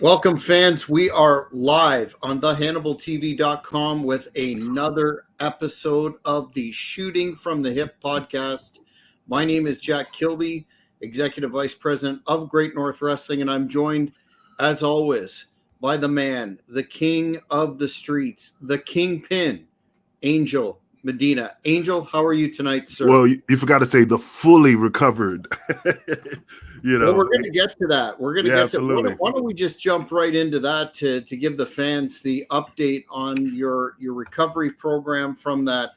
Welcome, fans. We are live on thehannibaltv.com with another episode of the Shooting from the Hip podcast. My name is Jack Kilby, Executive Vice President of Great North Wrestling, and I'm joined, as always, by the man, the king of the streets, the Kingpin, Angel Medina. Angel, how are you tonight, sir? Well, you forgot to say the fully recovered. Well, we're going to get to that. We're going to get to absolutely. Why don't we just jump right into that to give the fans the update on your recovery program from that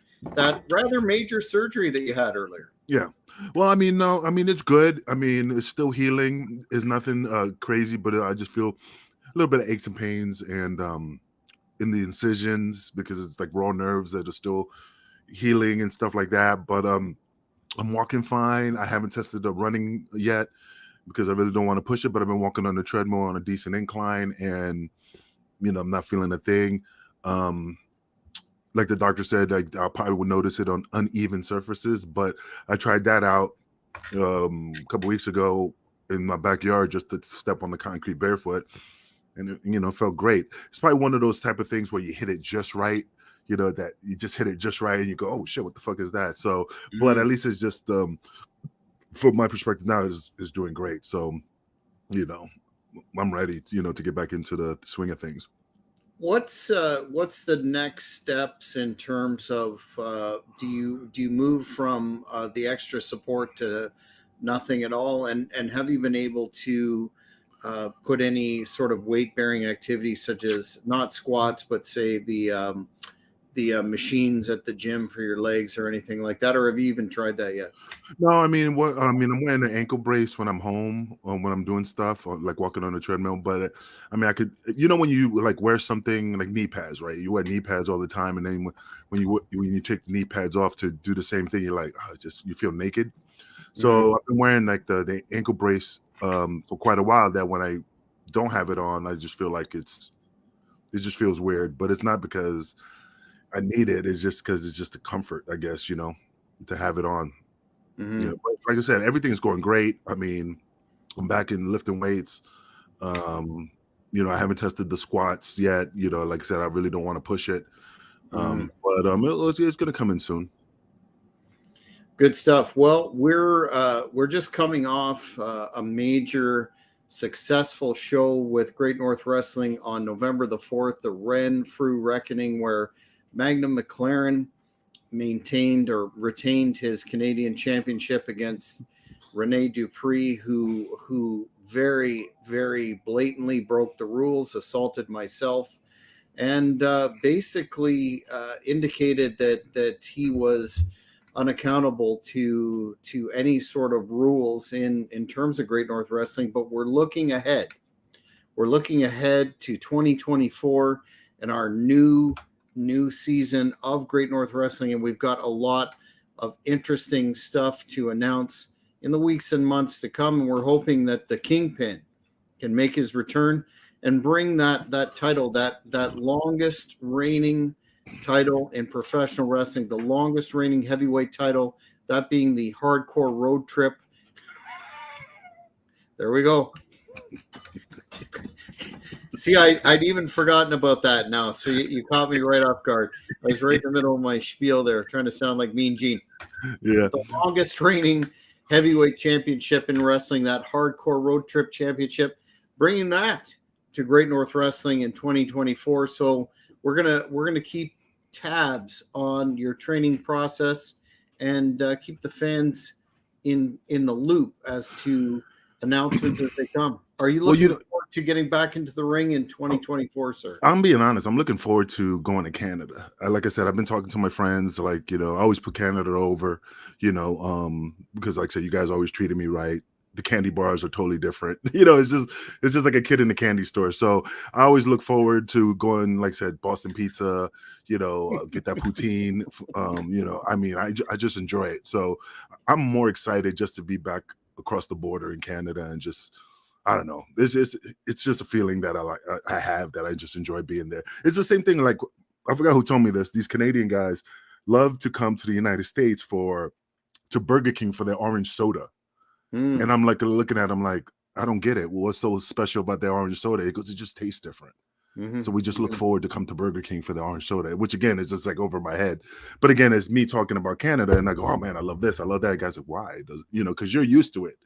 rather major surgery that you had earlier. Yeah. Well, it's good. It's still healing. It's nothing crazy, but I just feel a little bit of aches and pains and in the incisions because it's like raw nerves that are still healing and stuff like that. But I'm walking fine. I haven't tested the running yet because I really don't want to push it, but I've been walking on the treadmill on a decent incline and, I'm not feeling a thing. Like the doctor said, I probably would notice it on uneven surfaces, but I tried that out a couple weeks ago in my backyard just to step on the concrete barefoot. And it felt great. It's probably one of those type of things where you hit it just right, that you just hit it just right and you go, oh shit, what the fuck is that? So, but at least it's just, from my perspective now is doing great. So, I'm ready, to get back into the swing of things. What's the next steps in terms of do you move from the extra support to nothing at all, and have you been able to put any sort of weight bearing activity such as not squats but say the machines at the gym for your legs or anything like that, or have you even tried that yet? No, I'm wearing an ankle brace when I'm home when I'm doing stuff or like walking on the treadmill. But I could, when you like wear something like knee pads, right? You wear knee pads all the time, and then when you take the knee pads off to do the same thing, you're like, you feel naked. So I've been wearing like the ankle brace for quite a while. That when I don't have it on, I just feel like it just feels weird. But it's not because I need it. It's just because it's just a comfort, I guess, to have it on. But like I said, everything's going great. I'm back in lifting weights. I haven't tested the squats yet. Like I said, I really don't want to push it. But it's going to come in soon. Good stuff. Well, we're just coming off a major successful show with Great North Wrestling on November the 4th, the Renfrew Reckoning, where Magnum McLaren maintained or retained his Canadian championship against Rene Dupree, who very, very blatantly broke the rules, assaulted myself, and basically indicated that he was unaccountable to any sort of rules in terms of Great North Wrestling. But we're looking ahead. We're looking ahead to 2024 and our new season of Great North Wrestling, and we've got a lot of interesting stuff to announce in the weeks and months to come, and we're hoping that the Kingpin can make his return and bring that title, that longest reigning title in professional wrestling, the longest reigning heavyweight title, that being the Hardcore Road Trip. There we go. See, I'd even forgotten about that now. So you caught me right off guard. I was right in the middle of my spiel there, trying to sound like Mean Gene. Yeah. The longest reigning heavyweight championship in wrestling, that Hardcore Road Trip Championship, bringing that to Great North Wrestling in 2024. So we're gonna keep tabs on your training process and keep the fans in the loop as to announcements as they come. Are you looking forward to getting back into the ring in 2024, sir? I'm being honest. I'm looking forward to going to Canada. Like I said, I've been talking to my friends. Like, I always put Canada over, because like I said, you guys always treated me right. The candy bars are totally different. It's just like a kid in the candy store. So I always look forward to going, like I said, Boston pizza, get that poutine. I just enjoy it. So I'm more excited just to be back across the border in Canada and just, I don't know. It's just a feeling that I have that I just enjoy being there. It's the same thing. Like, I forgot who told me this. These Canadian guys love to come to the United States to Burger King for their orange soda. And I'm like looking at them like, I don't get it. What's so special about their orange soda? It just tastes different. Mhm. So we just look forward to come to Burger King for the orange soda, which again is just like over my head. But again, it's me talking about Canada, and I go, oh man, I love this, I love that. Guys like, why? Does because you're used to it.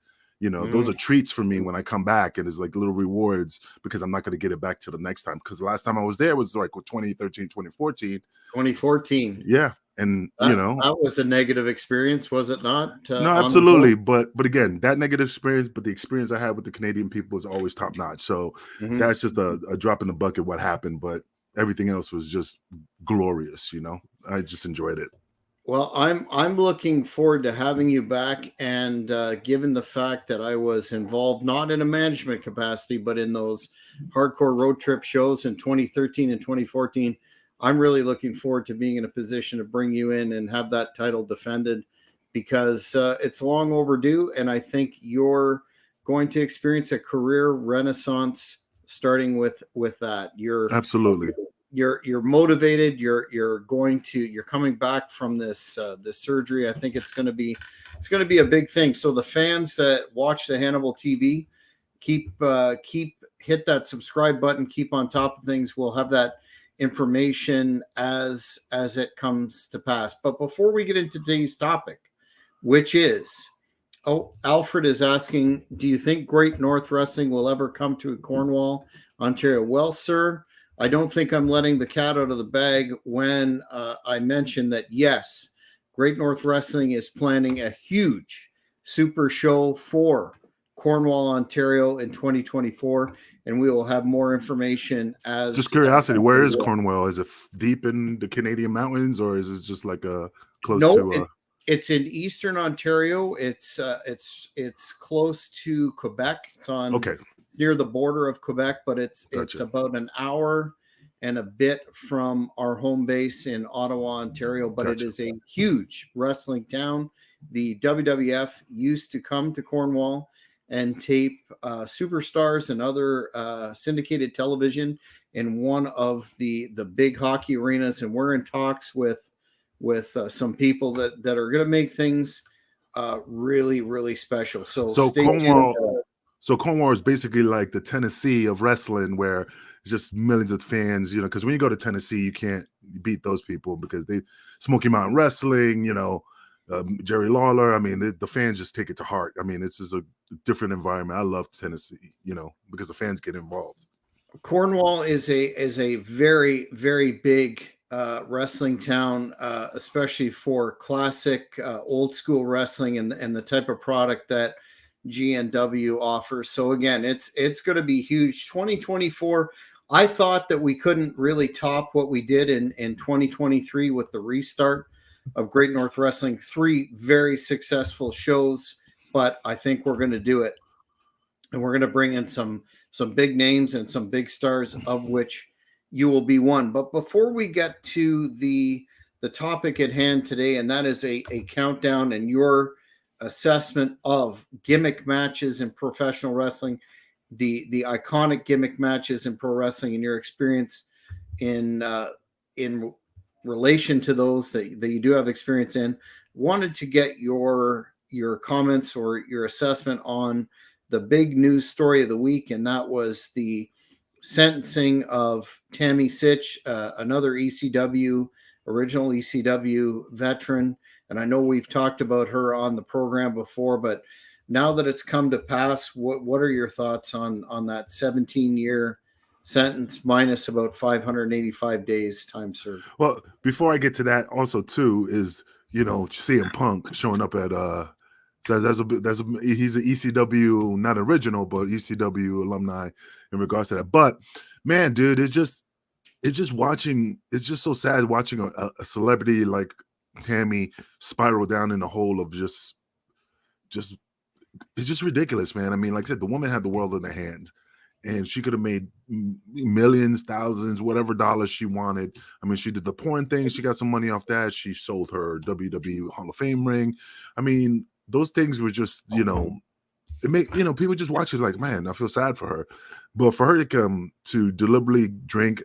Those are treats for me when I come back, and it's like little rewards because I'm not going to get it back to the next time. Because the last time I was there was like 2013, 2014. 2014. Yeah. And that was a negative experience, was it not? no, absolutely. But again, that negative experience, but the experience I had with the Canadian people is always top notch. So that's just a drop in the bucket what happened, but everything else was just glorious. I just enjoyed it. Well, I'm looking forward to having you back, and given the fact that I was involved not in a management capacity, but in those hardcore road trip shows in 2013 and 2014, I'm really looking forward to being in a position to bring you in and have that title defended, because it's long overdue, and I think you're going to experience a career renaissance starting with that. Absolutely. You're motivated. You're coming back from this surgery. I think it's going to be a big thing. So the fans that watch the Hannibal TV, keep hit that subscribe button. Keep on top of things. We'll have that information as it comes to pass. But before we get into today's topic, which is, Alfred is asking, do you think Great North Wrestling will ever come to Cornwall, Ontario? Well, sir, I don't think I'm letting the cat out of the bag when I mention that, yes, Great North Wrestling is planning a huge super show for Cornwall, Ontario in 2024, and we will have more information as... Just curiosity, where is Cornwall? Is it deep in the Canadian mountains, or is it just like a close to... It's in Eastern Ontario. It's close to Quebec. It's on near the border of Quebec, but it's about an hour and a bit from our home base in Ottawa, Ontario. But it is a huge wrestling town. The WWF used to come to Cornwall and tape superstars and other syndicated television in one of the big hockey arenas, and we're in talks with some people that are going to make things really, really special. So Cornwall is basically like the Tennessee of wrestling, where it's just millions of fans, because when you go to Tennessee, you can't beat those people because they Smoky Mountain Wrestling, Jerry Lawler. I mean, the fans just take it to heart. I mean, it's just a different environment. I love Tennessee, because the fans get involved. Cornwall is a very, very big wrestling town, especially for classic old school wrestling and the type of product that GNW offers. So again, it's going to be huge. 2024, I thought that we couldn't really top what we did in 2023 with the restart of Great North Wrestling. 3 very successful shows, but I think we're going to do it, and we're going to bring in some big names and some big stars, of which you will be one. But before we get to the topic at hand today, and that is a countdown and your assessment of gimmick matches in professional wrestling, the iconic gimmick matches in pro wrestling, and your experience in relation to those that you do have experience in, wanted to get your comments or your assessment on the big news story of the week, and that was the sentencing of Tammy Sitch, another original ECW veteran. And I know we've talked about her on the program before, but now that it's come to pass, what are your thoughts on that 17-year sentence minus about 585 days time served? Well, before I get to that, also too is CM Punk showing up at he's an ECW, not original, but ECW alumni in regards to that. But man, dude, it's just so sad watching a celebrity like Tammy spiral down in a hole of just it's just ridiculous, man. I mean, like I said, the woman had the world in her hand, and she could have made millions, thousands, whatever dollars she wanted. I mean, she did the porn thing. She got some money off that. She sold her WWE Hall of Fame ring. I mean, those things were just, it make, people just watch it like, man, I feel sad for her. But for her to come to deliberately drink,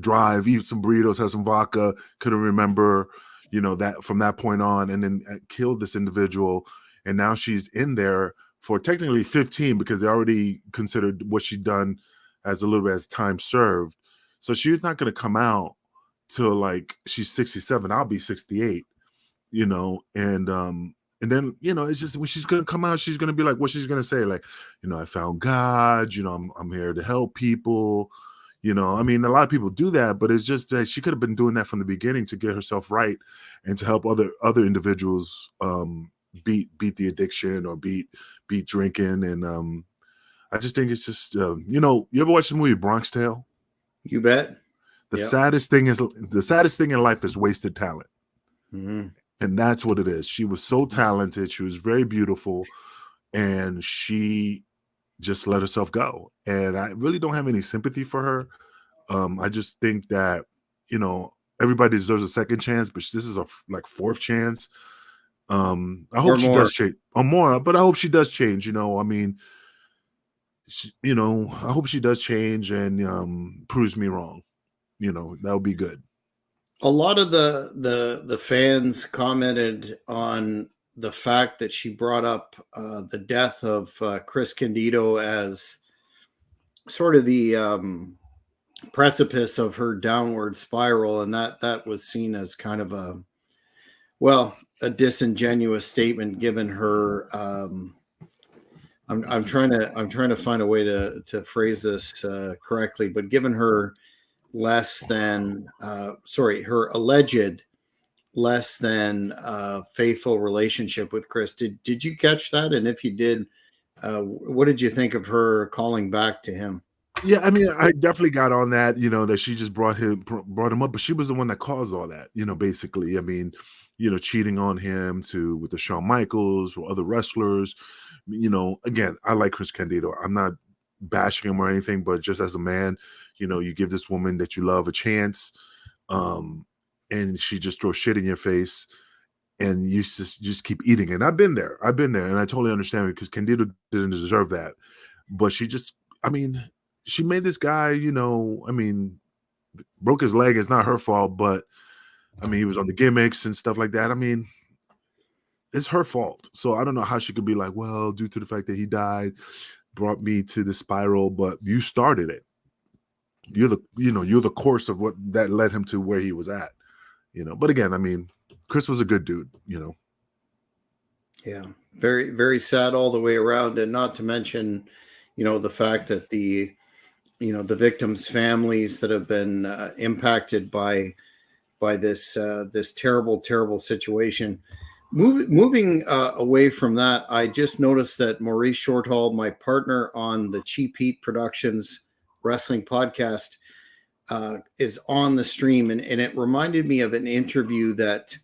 drive, eat some burritos, have some vodka, couldn't remember, that from that point on, and then killed this individual. And now she's in there for technically 15 because they already considered what she'd done as a little bit as time served. So she's not going to come out till like she's 67. I'll be 68, and then it's just when she's going to come out, she's going to be like, what she's going to say, like, I found God, I'm here to help people. I mean, a lot of people do that, but it's just that she could have been doing that from the beginning to get herself right and to help other individuals beat the addiction or beat drinking. And I just think it's just you ever watch the movie Bronx Tale? You bet. The Yep. saddest thing in life is wasted talent. Mm-hmm. And that's what it is. She was so talented, she was very beautiful, and she just let herself go. And I really don't have any sympathy for her. I just think that everybody deserves a second chance, but this is a fourth chance. I hope she does change, or more, but I hope she does change. I mean, I hope she does change and proves me wrong. That would be good. A lot of the fans commented on the fact that she brought up the death of Chris Candido as sort of the precipice of her downward spiral, and that was seen as kind of a disingenuous statement given her. I'm trying to find a way to phrase this correctly, but given her her alleged less than faithful relationship with Chris. Did you catch that? And if you did, what did you think of her calling back to him? Yeah, I mean, I definitely got on that, that she just brought him up, but she was the one that caused all that, basically. I mean, cheating on him with the Shawn Michaels or other wrestlers. Again, I like Chris Candido. I'm not bashing him or anything, but just as a man, you give this woman that you love a chance, and she just throws shit in your face, and you just keep eating it. And I've been there, and I totally understand it because Candido didn't deserve that, but she made this guy, broke his leg. It's not her fault, but he was on the gimmicks and stuff like that. It's her fault. So I don't know how she could be like, well, due to the fact that he died, brought me to the spiral, but you started it. You're the course of what that led him to where he was at, But again, Chris was a good dude, Yeah, very, very sad all the way around, and not to mention, the fact that the victims' families that have been impacted by this terrible situation. Moving away from that, I just noticed that Maurice Shorthall, my partner on the Cheap Heat Productions wrestling podcast, is on the stream, and it reminded me of an interview that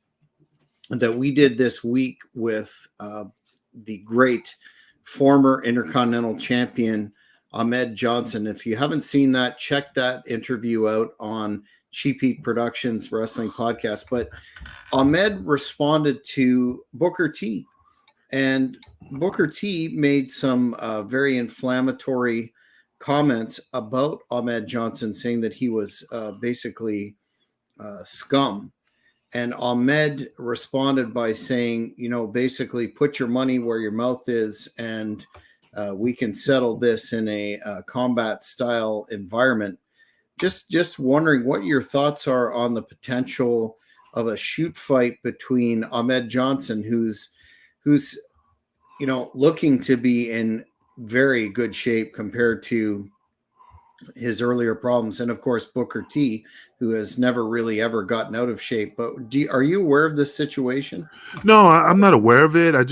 we did this week with the great former Intercontinental Champion Ahmed Johnson. If you haven't seen that, check that interview out on Cheap Heat Productions Wrestling Podcast. But Ahmed responded to Booker T, and Booker T made some very inflammatory comments about Ahmed Johnson, saying that he was basically scum. And Ahmed responded by saying, basically put your money where your mouth is, and we can settle this in a combat style environment. Just wondering what your thoughts are on the potential of a shoot fight between Ahmed Johnson, who's looking to be in very good shape compared to his earlier problems, and of course Booker T, who has never really ever gotten out of shape. But are you aware of this situation? No, I'm not aware of it. I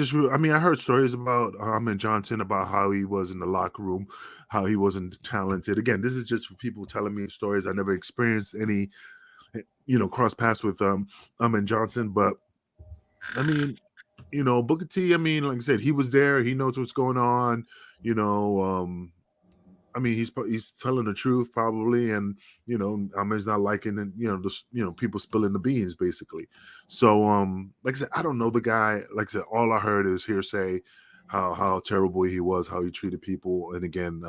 heard stories about Ahmed Johnson, about how he was in the locker room, how he wasn't talented. Again, this is just for people telling me stories. I never experienced any, cross paths with Ahmed Johnson. But Booker T, like I said, he was there. He knows what's going on. He's telling the truth probably, and Ahmed's not liking it, people spilling the beans basically. So like I said, I don't know the guy. Like I said, all I heard is hearsay, how terrible he was, how he treated people, and again,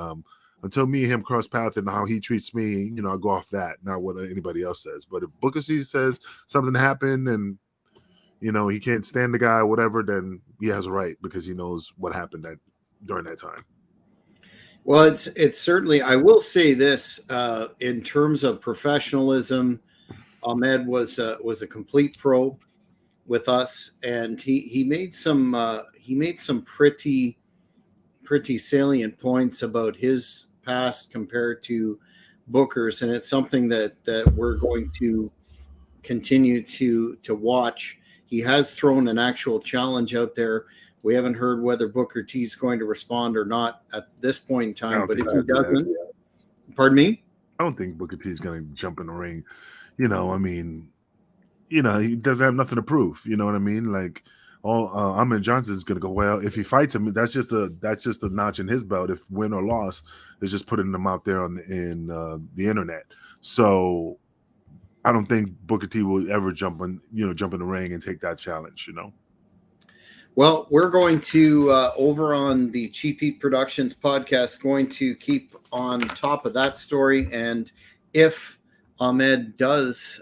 until me and him cross paths and how he treats me, I go off that, not what anybody else says. But if Booker C says something happened and he can't stand the guy or whatever, then he has a right because he knows what happened during that time. Well, it's certainly. I will say this in terms of professionalism, Ahmed was a complete pro with us, and he made some pretty salient points about his past compared to Booker's, and it's something that we're going to continue to watch. He has thrown an actual challenge out there. We haven't heard whether Booker T is going to respond or not at this point in time. But if he doesn't, pardon me, I don't think Booker T is going to jump in the ring. I mean, he doesn't have nothing to prove. You know what I mean? Like, Ahmed Johnson is going to go, well, if he fights him, that's just a notch in his belt. If win or loss, is just putting them out there in the internet. So I don't think Booker T will ever jump in the ring and take that challenge. Well, we're going to over on the Cheap Heat Productions podcast, going to keep on top of that story. And if Ahmed does,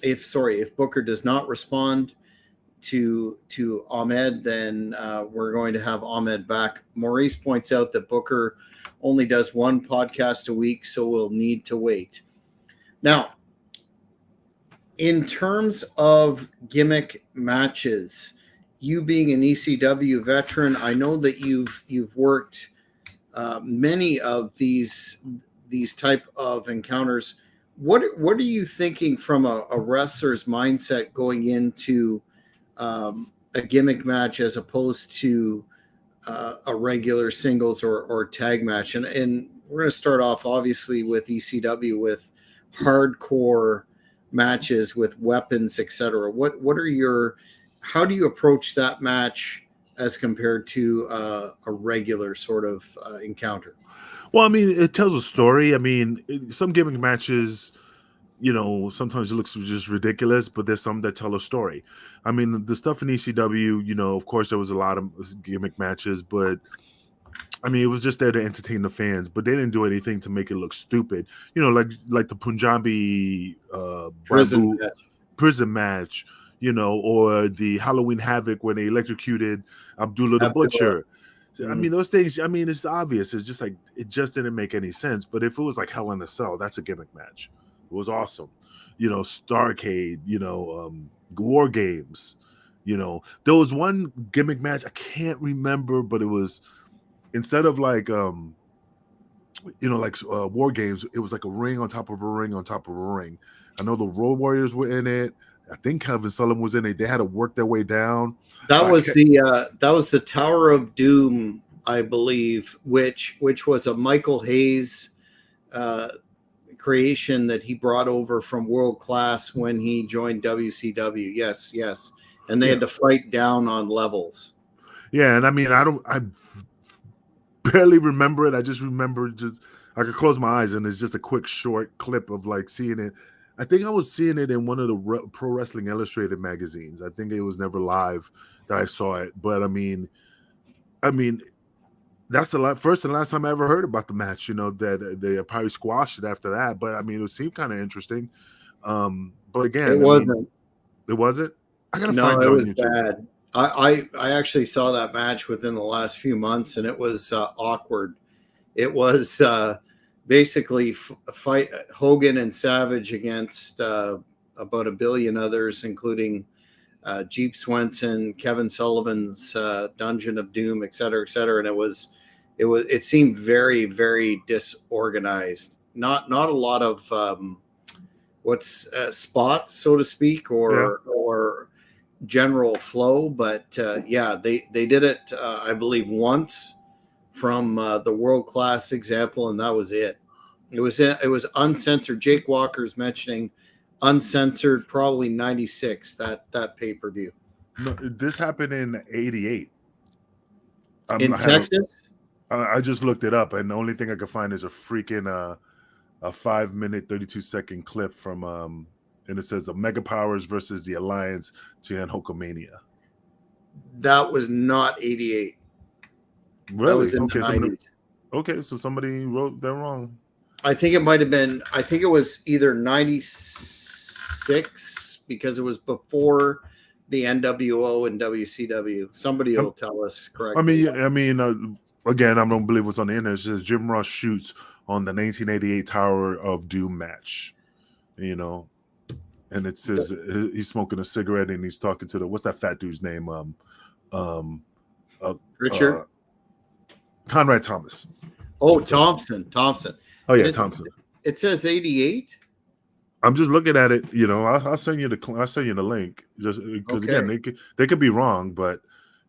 if Booker does not respond to Ahmed, then we're going to have Ahmed back. Maurice points out that Booker only does one podcast a week, so we'll need to wait. Now, in terms of gimmick matches, you being an ECW veteran, I know that you've worked many of these type of encounters. What are you thinking from a wrestler's mindset going into a gimmick match as opposed to a regular singles or tag match? And we're going to start off obviously with ECW with hardcore matches with weapons, etc. How do you approach that match as compared to a regular sort of encounter? Well, I mean, it tells a story. I mean, some gimmick matches, sometimes it looks just ridiculous, but there's some that tell a story. I mean, the stuff in ECW, of course, there was a lot of gimmick matches, but I mean, it was just there to entertain the fans, but they didn't do anything to make it look stupid. Like the Punjabi prison match, or the Halloween Havoc when they electrocuted Abdullah the Butcher. Mm-hmm. I mean, those things, it's obvious. It's just like, it just didn't make any sense. But if it was like Hell in a Cell, that's a gimmick match. It was awesome. Starcade, War Games, there was one gimmick match, I can't remember, but it was, instead of like, War Games, it was like a ring on top of a ring on top of a ring. I know the Road Warriors were in it. I think Kevin Sullivan was in it. They had to work their way down. That was the Tower of Doom, I believe, which was a Michael Hayes creation that he brought over from World Class when he joined WCW. Yes. And they had to fight down on levels. Yeah, and I mean, I barely remember it. I just remember I could close my eyes and it's just a quick short clip of like seeing it. I think I was seeing it in one of the Pro Wrestling Illustrated magazines. I think it was never live that I saw it, but I mean, that's the first and last time I ever heard about the match. That they probably squashed it after that, but I mean, it seemed kind of interesting. But again, it wasn't. It wasn't. I gotta no, find it it was on YouTube. bad. I actually saw that match within the last few months, and it was awkward. It was basically fight Hogan and Savage against about a billion others, including Jeep Swenson, Kevin Sullivan's Dungeon of Doom, et cetera, and it seemed very, very disorganized. Not a lot of spots, so to speak, or general flow, but they did it I believe once from the World Class example, and that was it. It was uncensored. Jake Walker's mentioning uncensored, probably 96, that pay-per-view. No, this happened in 88 in Texas. I just looked it up, and the only thing I could find is a freaking a 5-minute 32-second clip from and it says the Mega Powers versus the Alliance to end Hulkamania. That was not 88. Really? That was in the 90s. Okay, so somebody wrote that wrong. I think it might have been. I think it was either 96 because it was before the NWO and WCW? Somebody will tell us correctly. Again, I don't believe what's on the internet. It says Jim Ross shoots on the 1988 Tower of Doom match. And it says he's smoking a cigarette and he's talking to what's that fat dude's name? Richard? Conrad Thomas. Oh, Thompson. Oh yeah, Thompson. It says 88. I'm just looking at it. I'll send you the link just because again they could be wrong, but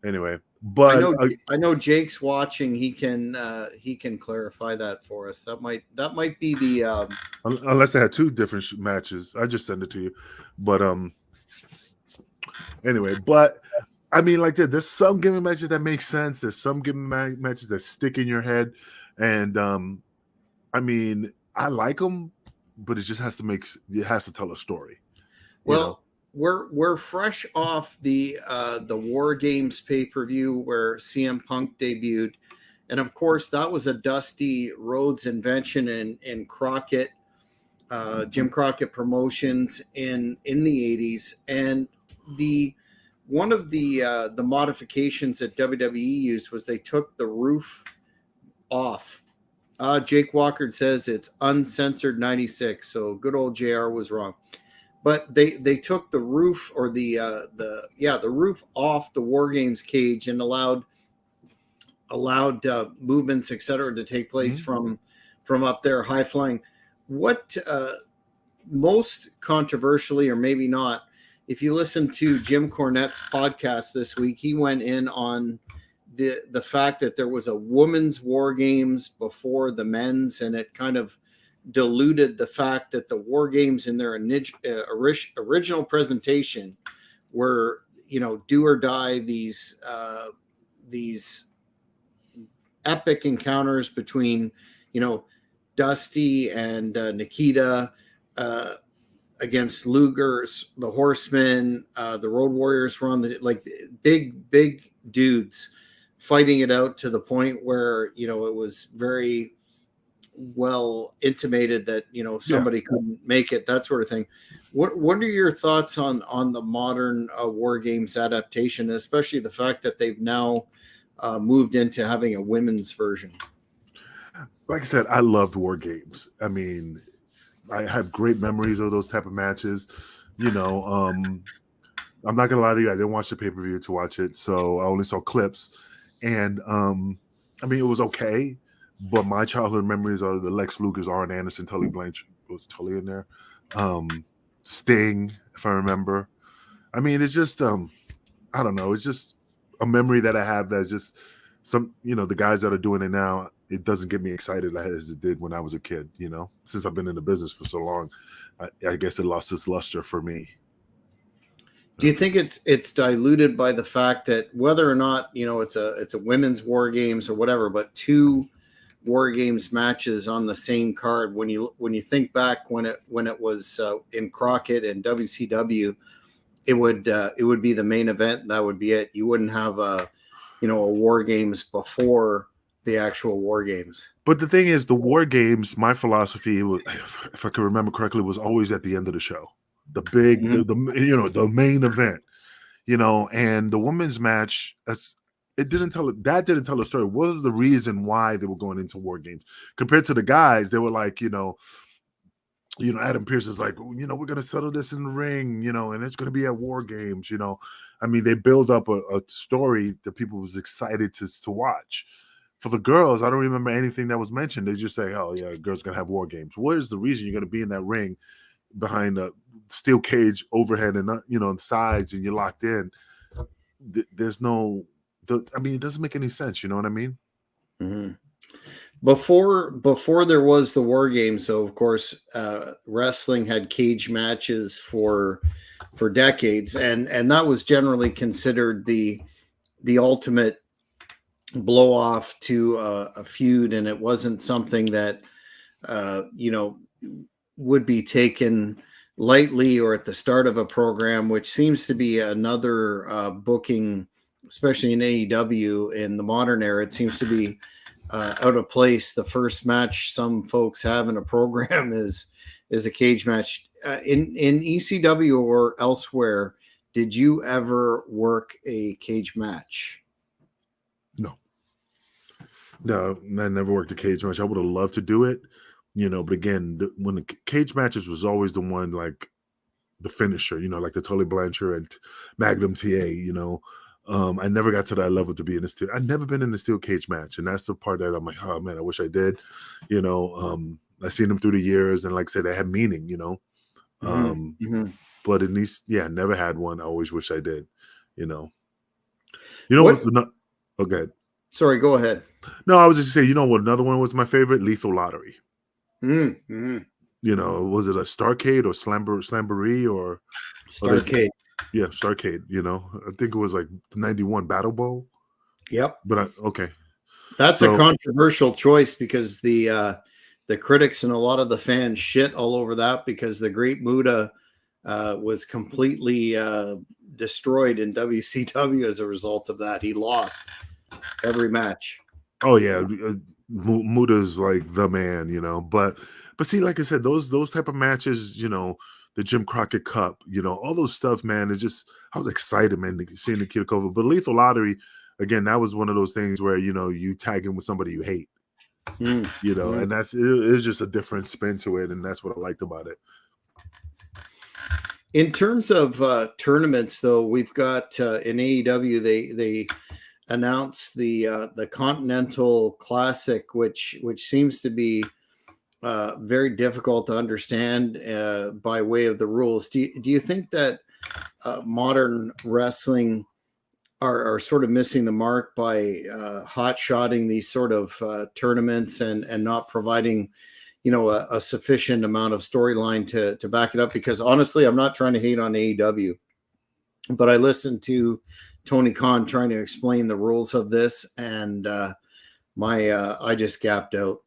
anyway. But I know Jake's watching. He can clarify that for us. That might be the unless they had two different matches. I just send it to you. But anyway, but I mean, like there's some gimmick matches that make sense. There's some gimmick matches that stick in your head, and I mean, I like them, but it just has to tell a story. Well, we're fresh off the War Games pay-per-view where CM Punk debuted, and of course that was a Dusty Rhodes invention in Crockett, Jim Crockett Promotions in the 80s, and one of the modifications that WWE used was they took the roof off. Jake Walker says it's uncensored 96, so good old JR was wrong. But they took the roof or the roof off the War Games cage and allowed movements, etc., to take place from up there, high flying. What most controversially, or maybe not, if you listen to Jim Cornette's podcast this week, he went in on the fact that there was a women's War Games before the men's, and it kind of diluted the fact that the War Games in their original presentation were, do or die, these epic encounters between, Dusty and Nikita against Luger's, the Horsemen, the Road Warriors were on the big dudes fighting it out to the point where, it was very well intimated that somebody couldn't make it, that sort of thing. What are your thoughts on the modern War Games adaptation, especially the fact that they've now moved into having a women's version? Like I said, I loved War Games. I mean, I have great memories of those type of matches. I'm not gonna lie to you, I didn't watch the pay-per-view to watch it, so I only saw clips, and I mean, it was okay. But my childhood memories are the Lex Luger's, Arn Anderson, Tully Blanchard. Was Tully in there? Sting, if I remember. I mean, it's just I don't know. It's just a memory that I have that's just some, the guys that are doing it now, it doesn't get me excited as it did when I was a kid, Since I've been in the business for so long, I guess it lost its luster for me. Do you think it's diluted by the fact that whether or not, it's a women's War Games or whatever, but two War Games matches on the same card, when you think back when it was in Crockett and WCW, it would be the main event, and that would be it. You wouldn't have a War Games before the actual War Games. But the thing is, the War Games, my philosophy was, if I can remember correctly, was always at the end of the show, the big the main event, and the women's match, that didn't tell a story. What was the reason why they were going into War Games compared to the guys? They were like, Adam Pearce is like, we're going to settle this in the ring, and it's going to be at War Games, I mean, they build up a story that people was excited to watch. For the girls, I don't remember anything that was mentioned. They just say, oh yeah, girls going to have War Games. What is the reason you're going to be in that ring behind a steel cage overhead and on sides, and you're locked in? There's no. I mean, it doesn't make any sense. You know what I mean? Mm-hmm. Before there was the War Games, so of course, wrestling had cage matches for decades, and that was generally considered the ultimate blow off to a feud, and it wasn't something that would be taken lightly or at the start of a program, which seems to be another booking, especially in AEW in the modern era. It seems to be out of place. The first match some folks have in a program is a cage match. In ECW or elsewhere, Did you ever work a cage match? No, I never worked a cage match. I would have loved to do it, but again, when the cage matches was always the one like the finisher, like the Tully Blanchard and Magnum TA. I never got to that level to be in a steel. I've never been in a steel cage match, and that's the part that I'm like, oh man, I wish I did. I've seen them through the years, and like I said, they had meaning. But in these, never had one. I always wish I did. What's not? Okay. Sorry, go ahead. No, I was just saying, what another one was my favorite? Lethal Lottery. Mm-hmm. Was it a Starcade or Slamboree or Starcade? Yeah, Starcade. I think it was like 91 Battle Bowl. Yep. But okay. That's a controversial choice because the critics and a lot of the fans shit all over that because the Great Muta was completely destroyed in WCW as a result of that. He lost every match. Oh yeah, Muta's like the man, but see, like I said, those type of matches, the Jim Crockett Cup, all those stuff, man. I was excited, man, seeing the Kid Cover. But Lethal Lottery, again, that was one of those things where you tag in with somebody you hate, and it was just a different spin to it, and that's what I liked about it. In terms of tournaments, though, we've got in AEW they announced the Continental Classic, which seems to be very difficult to understand by way of the rules. Do you think that modern wrestling are sort of missing the mark by hot-shotting these sort of tournaments and not providing a sufficient amount of storyline to back it up? Because honestly, I'm not trying to hate on AEW, but I listened to Tony Khan trying to explain the rules of this, and I just gapped out.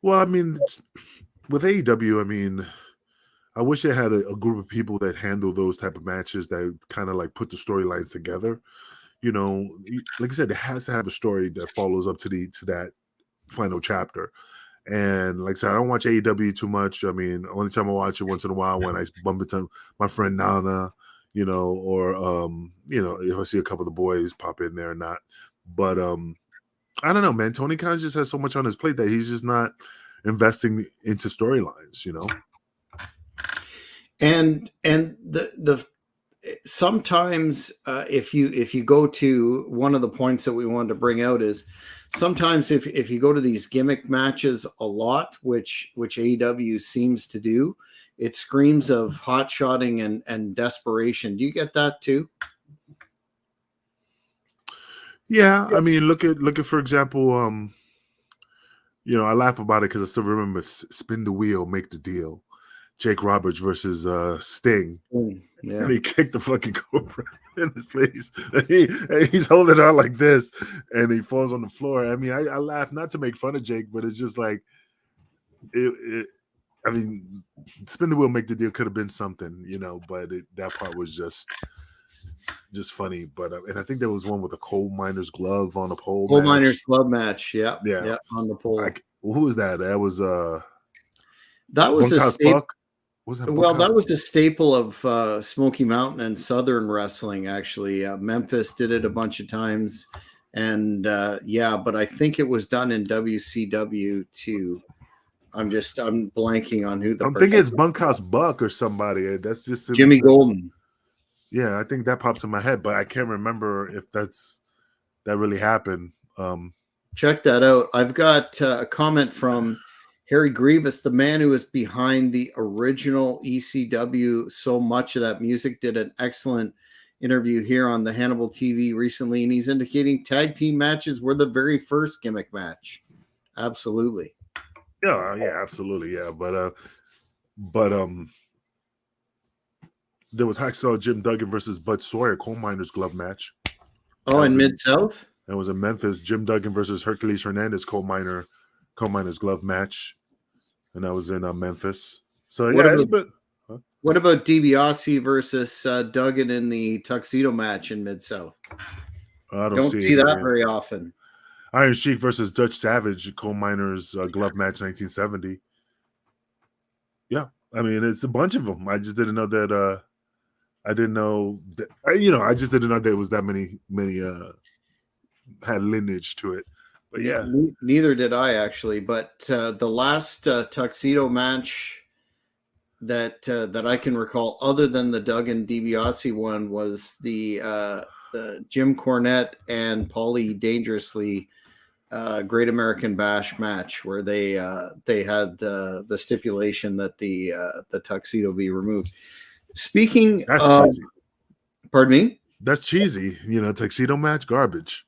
Well, I mean, with AEW, I wish they had a group of people that handle those type of matches that kind of like put the storylines together. Like I said, it has to have a story that follows up to that final chapter. And like I said, I don't watch AEW too much. Only time I watch it once in a while when I bump into my friend Nana, or if I see a couple of the boys pop in there or not. But I don't know, man. Tony Khan just has so much on his plate that he's just not investing into storylines, And the sometimes if you go to one of the points that we wanted to bring out is sometimes if you go to these gimmick matches a lot, which AEW seems to do, it screams of hot shotting and desperation. Do you get that too? Yeah, look at for example, I laugh about it because I still remember Spin the Wheel, Make the Deal. Jake Roberts versus Sting. Yeah. And he kicked the fucking Cobra in his face. And he's holding it out like this, and he falls on the floor. I laugh not to make fun of Jake, but it's just like Spin the Wheel, Make the Deal could have been something, but that part was just funny. But and I think there was one with a coal miner's glove on a pole. Coal miner's glove match. Yeah, on the pole. Who was that? That was a staple. That was a staple of Smoky Mountain and Southern wrestling. Actually, Memphis did it a bunch of times, and but I think it was done in WCW too. I'm blanking on who I'm thinking it's Bunkhouse Buck or somebody. That's just Jimmy Golden. Yeah, I think that pops in my head, but I can't remember if that really happened. Check that out. I've got a comment from Harry Grievous, the man who was behind the original ECW. So much of that music, did an excellent interview here on the Hannibal TV recently, and he's indicating tag team matches were the very first gimmick match. Absolutely. Yeah, absolutely. Yeah, but there was Hacksaw Jim Duggan versus Bud Sawyer, coal miner's glove match. Oh, in Mid-South? It was in Memphis. Jim Duggan versus Hercules Hernandez, coal miner's glove match. And that was in Memphis. So what about DiBiase versus Duggan in the tuxedo match in Mid-South? I don't see that very often. Iron Sheik versus Dutch Savage, coal miner's glove match, 1970. Yeah, it's a bunch of them. I just didn't know that I didn't know that, I just didn't know there was that many had lineage to it. But yeah, Neither did I actually. But the last tuxedo match that I can recall, other than the Duggan DiBiase one, was the Jim Cornette and Paulie Dangerously Great American Bash match, where they had the stipulation that the tuxedo be removed. Speaking that's of, cheesy. pardon me. That's cheesy. Tuxedo match, garbage.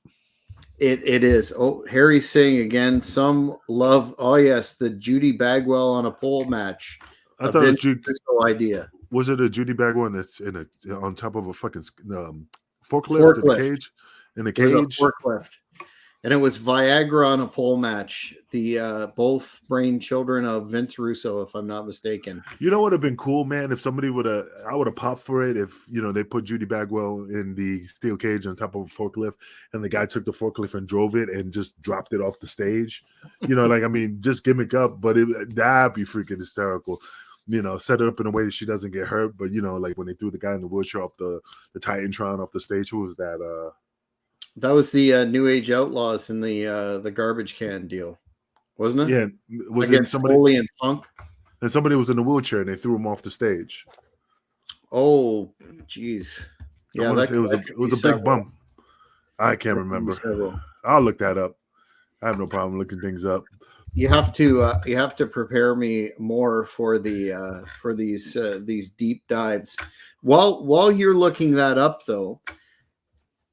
It is. Oh, Harry's saying again, some love. Oh yes, the Judy Bagwell on a pole match. I A thought it was Vince Russo idea. Was it a Judy Bag one that's on top of a fucking forklift in a Forklift. cage? In a It was a cage? forklift, and it was Viagra on a pole match. The both brain children of Vince Russo, if I'm not mistaken. You know what would have been cool, man? If somebody I would have popped for it if they put Judy Bagwell in the steel cage on top of a forklift, and the guy took the forklift and drove it and just dropped it off the stage. Just gimmick up, but that'd be freaking hysterical. Set it up in a way that she doesn't get hurt. But like when they threw the guy in the wheelchair off the Titantron off the stage, who was that? That was the New Age Outlaws in the garbage can deal, wasn't it? Yeah, was against it somebody? Foley and Funk. And somebody was in a wheelchair and they threw him off the stage. Oh, geez. Yeah, it was a big bump. I can't remember. I'll look that up. I have no problem looking things up. You have to prepare me more for these deep dives. While you're looking that up, though,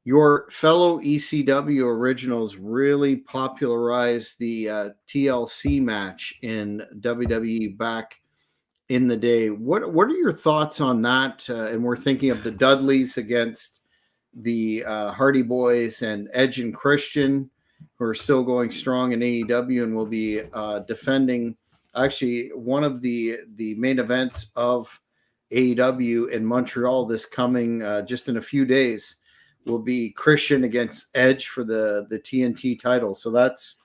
your fellow ECW originals really popularized the TLC match in WWE back in the day. What are your thoughts on that? And we're thinking of the Dudleys against the Hardy Boys and Edge and Christian, who are still going strong in AEW and will be defending actually one of the main events of AEW in Montreal this coming just in a few days. Will be Christian against Edge for the TNT title. So that's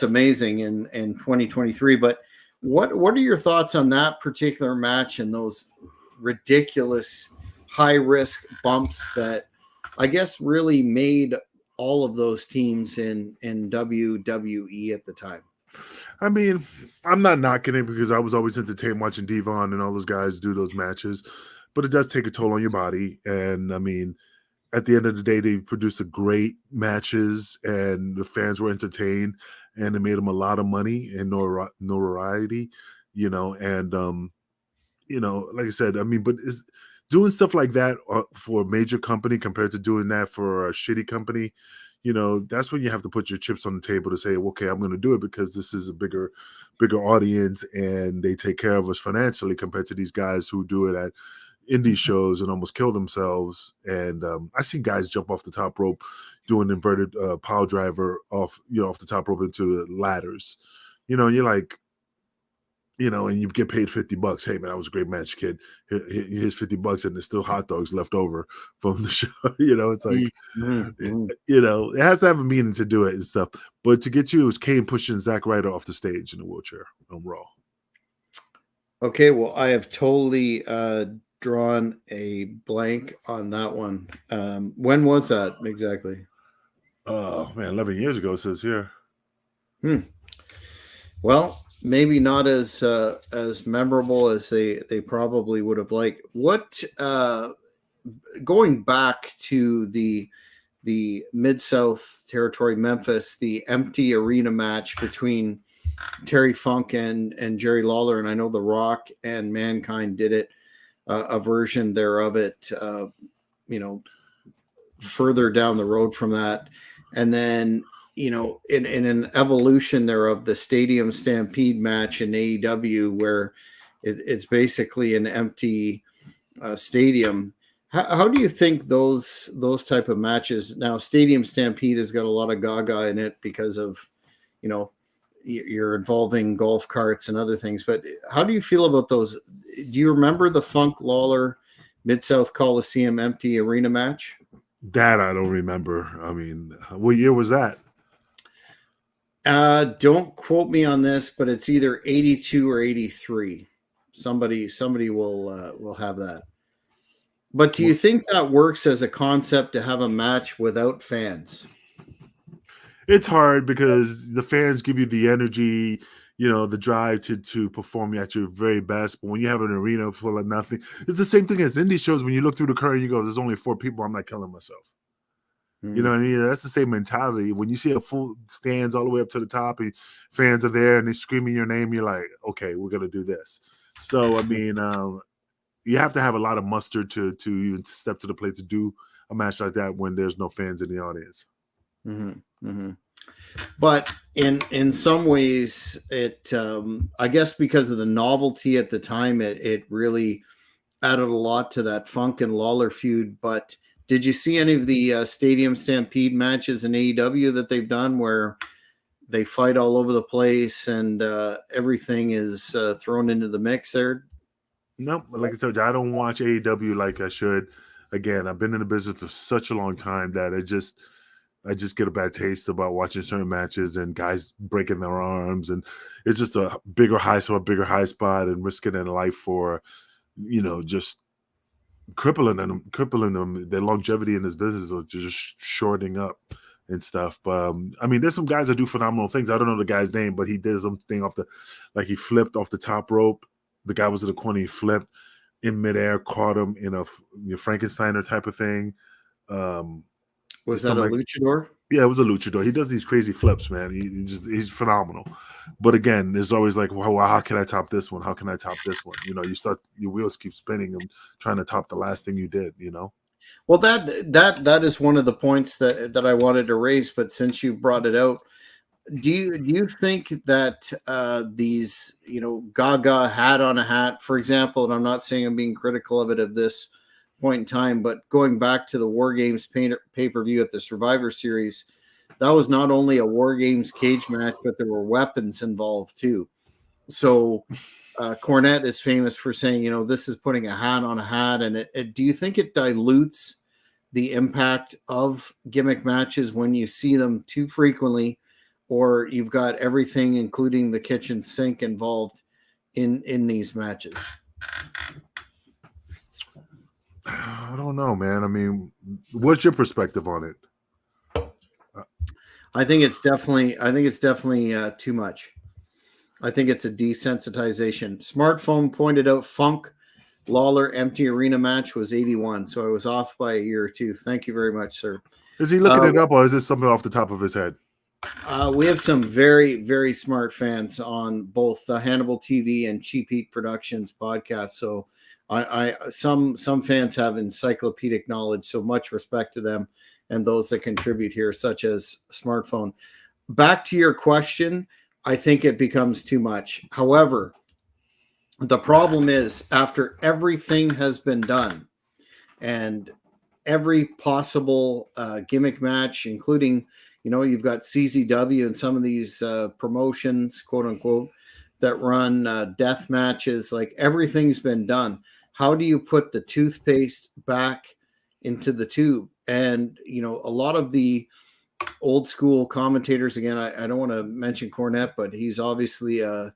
amazing in 2023. But what are your thoughts on that particular match and those ridiculous high risk bumps that I guess really made all of those teams in WWE at the time? I mean, I'm not knocking it because I was always entertained watching Devon and all those guys do those matches, but it does take a toll on your body. And I mean, at the end of the day, they produced a great matches and the fans were entertained and it made them a lot of money and notoriety, and, like I said, I mean, but doing stuff like that for a major company compared to doing that for a shitty company, that's when you have to put your chips on the table to say, okay, I'm going to do it because this is a bigger audience and they take care of us financially compared to these guys who do it at indie shows and almost kill themselves. And I see guys jump off the top rope doing inverted pile driver off the top rope into ladders. You're like, and you get paid $50. Hey man, that was a great match, kid. Here's $50 and there's still hot dogs left over from the show. It's like, it has to have a meaning to do it and stuff. But to get you, it was Kane pushing Zack Ryder off the stage in a wheelchair on Raw. Okay, well, I have totally drawn a blank on that one. When was that exactly? Oh man, 11 years ago, it says here. Well, maybe not as memorable as they probably would have liked. What going back to the Mid-South territory, Memphis, the empty arena match between Terry Funk and Jerry Lawler, and I know The Rock and Mankind did it, a version there of it, further down the road from that. And then, in an evolution there of the Stadium Stampede match in AEW, where it's basically an empty stadium. How do you think those type of matches, now Stadium Stampede has got a lot of gaga in it because of, you're involving golf carts and other things, but how do you feel about those? Do you remember the Funk Lawler Mid-South Coliseum empty arena match? That I don't remember. I mean, what year was that? Don't quote me on this, but it's either 82 or 83. Somebody will have that. But do you think that works as a concept to have a match without fans? It's hard because the fans give you the energy, the drive to perform at your very best. But when you have an arena full of nothing, it's the same thing as indie shows. When you look through the curtain, you go, "There's only 4 people. I'm not killing myself." You know Mm. what I mean? That's the same mentality. When you see a full stands all the way up to the top, and fans are there and they're screaming your name, you're like, "Okay, we're gonna do this." So I mean, you have to have a lot of mustard to even step to the plate to do a match like that when there's no fans in the audience. Mm-hmm. Mm-hmm. But in some ways, it I guess because of the novelty at the time, it really added a lot to that Funk and Lawler feud. But did you see any of the Stadium Stampede matches in AEW that they've done where they fight all over the place and everything is thrown into the mix there? Nope. Like I told you, I don't watch AEW like I should. Again, I've been in the business for such a long time that I just get a bad taste about watching certain matches and guys breaking their arms, and it's just a bigger high spot and risking their life for, just crippling them, their longevity in this business, or just shorting up and stuff. But I mean, there's some guys that do phenomenal things. I don't know the guy's name, but he did something like he flipped off the top rope. The guy was in the corner, he flipped in midair, caught him in a Frankensteiner type of thing. Um, Was it's that something a like, luchador? yeah, it was a luchador. He does these crazy flips, man. He's phenomenal. But again, there's always like, well, how can I top this one? How can I top this one? Your wheels keep spinning and trying to top the last thing you did. Well, that is one of the points that I wanted to raise. But since you brought it out, do you think that these Gaga hat on a hat, for example, and I'm not saying I'm being critical of it at this point in time, but going back to the War Games pay-per-view at the Survivor Series, that was not only a War Games cage match, but there were weapons involved too. So Cornette is famous for saying, this is putting a hat on a hat, and do you think it dilutes the impact of gimmick matches when you see them too frequently? Or you've got everything, including the kitchen sink, involved in these matches? I don't know, man. I mean, what's your perspective on it? I think it's definitely too much. I think it's a desensitization. Smartphone pointed out Funk Lawler empty arena match was 81, so I was off by a year or two. Thank you very much, sir. Is he looking it up, or is this something off the top of his head? We have some very, very smart fans on both the Hannibal TV and Cheap Heat Productions podcast. So some fans have encyclopedic knowledge, so much respect to them and those that contribute here, such as Smartphone. Back to your question, I think it becomes too much. However, the problem is after everything has been done and every possible gimmick match, including, you've got CZW and some of these promotions, quote unquote, that run death matches, like everything's been done. How do you put the toothpaste back into the tube? And, a lot of the old school commentators, again, I don't want to mention Cornette, but he's obviously an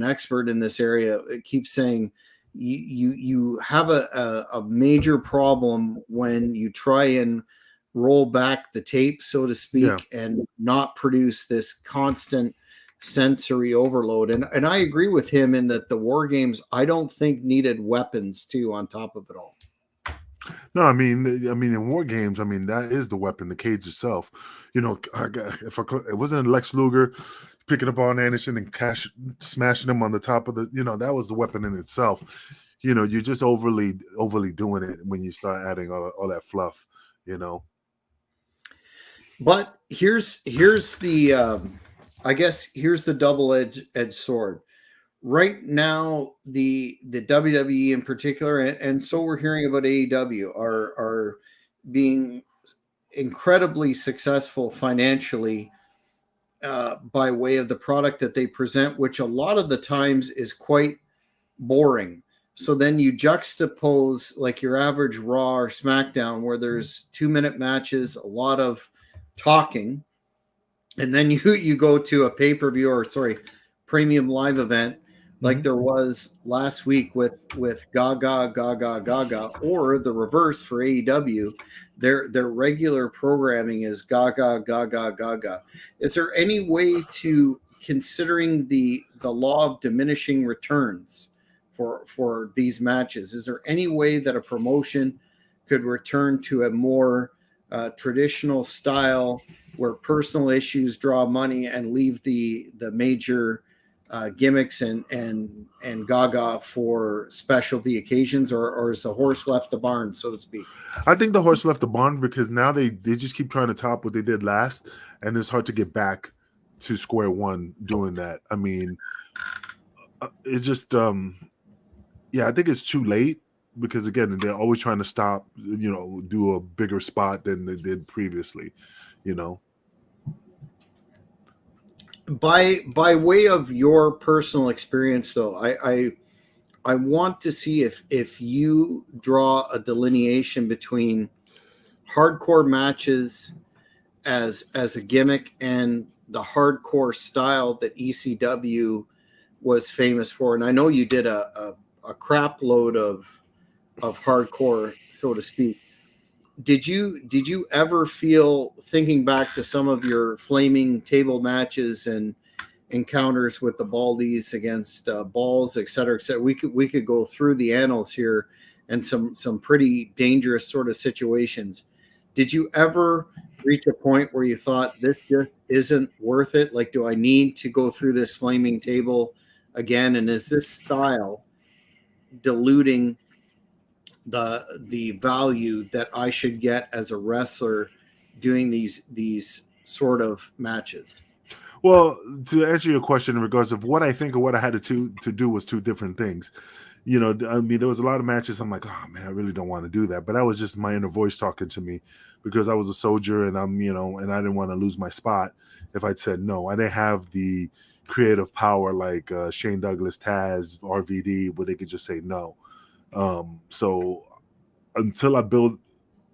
expert in this area. It keeps saying you have a major problem when you try and roll back the tape, so to speak, and not produce this constant sensory overload. And I agree with him in that the War Games, I don't think, needed weapons too on top of it all. No, I mean, in War Games, I mean, that is the weapon, the cage itself. It wasn't Lex Luger picking up on Anderson and smashing him on the top of that was the weapon in itself. You're just overly doing it when you start adding all that fluff. But here's the I guess here's the double-edged sword. Right now, the WWE in particular, and so we're hearing about AEW, are being incredibly successful financially by way of the product that they present, which a lot of the times is quite boring. So then you juxtapose like your average Raw or SmackDown, where there's 2-minute matches, a lot of talking, and then you go to a pay-per-view or premium live event like there was last week with Gaga, Gaga, Gaga, or the reverse for AEW. Their regular programming is Gaga, Gaga, Gaga. Is there any way to, considering the law of diminishing returns for these matches, is there any way that a promotion could return to a more traditional style where personal issues draw money and leave the major gimmicks and Gaga for specialty occasions, or is the horse left the barn, so to speak? I think the horse left the barn because now they just keep trying to top what they did last, and it's hard to get back to square one doing that. I mean, it's just I think it's too late because again, they're always trying to stop, do a bigger spot than they did previously, By way of your personal experience, though, I want to see if you draw a delineation between hardcore matches as a gimmick and the hardcore style that ECW was famous for. And I know you did a crap load of hardcore, so to speak. Did you ever feel, thinking back to some of your flaming table matches and encounters with the Baldies against Balls, et cetera, we could go through the annals here and some pretty dangerous sort of situations. Did you ever reach a point where you thought this just isn't worth it? Like, do I need to go through this flaming table again? And is this style diluting the value that I should get as a wrestler doing these sort of matches? Well, to answer your question in regards of what I think or what I had to do was two different things. I mean, there was a lot of matches I'm like, oh man, I really don't want to do that. But that was just my inner voice talking to me because I was a soldier and and I didn't want to lose my spot if I'd said no. I didn't have the creative power like Shane Douglas, Taz, RVD, where they could just say no. So until I built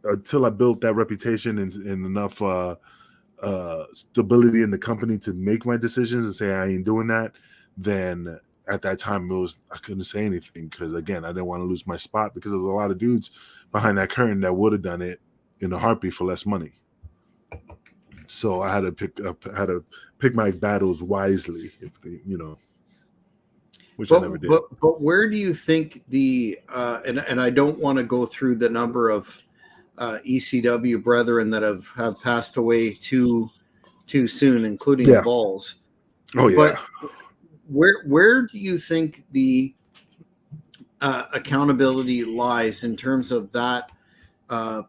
that reputation and enough stability in the company to make my decisions and say I ain't doing that, then at that time I couldn't say anything because again I didn't want to lose my spot because there was a lot of dudes behind that curtain that would have done it in a heartbeat for less money. So I had to pick my battles wisely, if they, which I never did. But where do you think and I don't want to go through the number of ECW brethren that have passed away too soon, including the Balls. Oh yeah. But where do you think the accountability lies in terms of that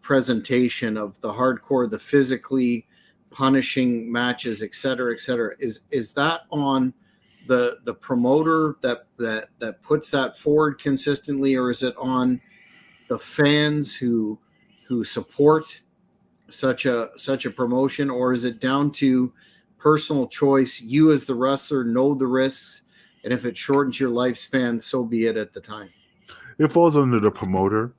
presentation of the hardcore, the physically punishing matches, et cetera, et cetera? Is that on the promoter that puts that forward consistently, or is it on the fans who support such a promotion, or is it down to personal choice? You as the wrestler know the risks, and if it shortens your lifespan, so be it at the time. It falls under the promoter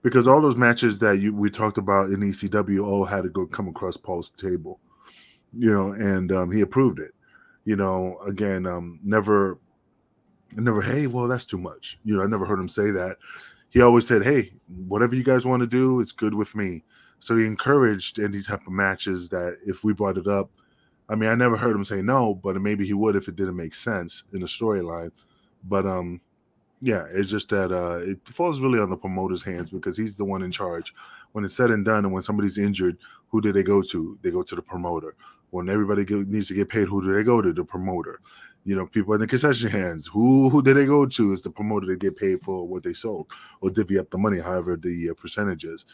because all those matches that we talked about in ECW all had to come across Paul's table, and he approved it. Again, never, hey, well, that's too much. I never heard him say that. He always said, hey, whatever you guys want to do, it's good with me. So he encouraged any type of matches that if we brought it up, I mean, I never heard him say no, but maybe he would if it didn't make sense in the storyline. But it's just that it falls really on the promoter's hands because he's the one in charge. When it's said and done, and when somebody's injured, who do they go to? They go to the promoter. When everybody needs to get paid, who do they go to? The promoter. People in the concession hands, who did they go to? Is the promoter to get paid for what they sold or divvy up the money, however the percentage is.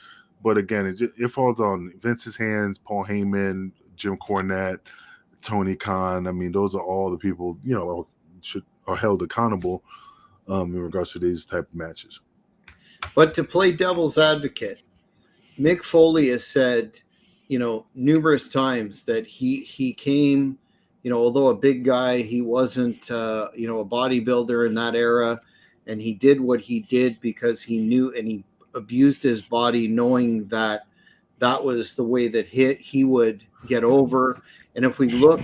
But again, it falls on Vince's hands, Paul Heyman, Jim Cornette, Tony Khan. I mean, those are all the people, are held accountable in regards to these type of matches. But to play devil's advocate, Mick Foley has said, numerous times that he came, although a big guy, he wasn't, a bodybuilder in that era. And he did what he did because he knew, and he abused his body knowing that was the way that he would get over. And if we look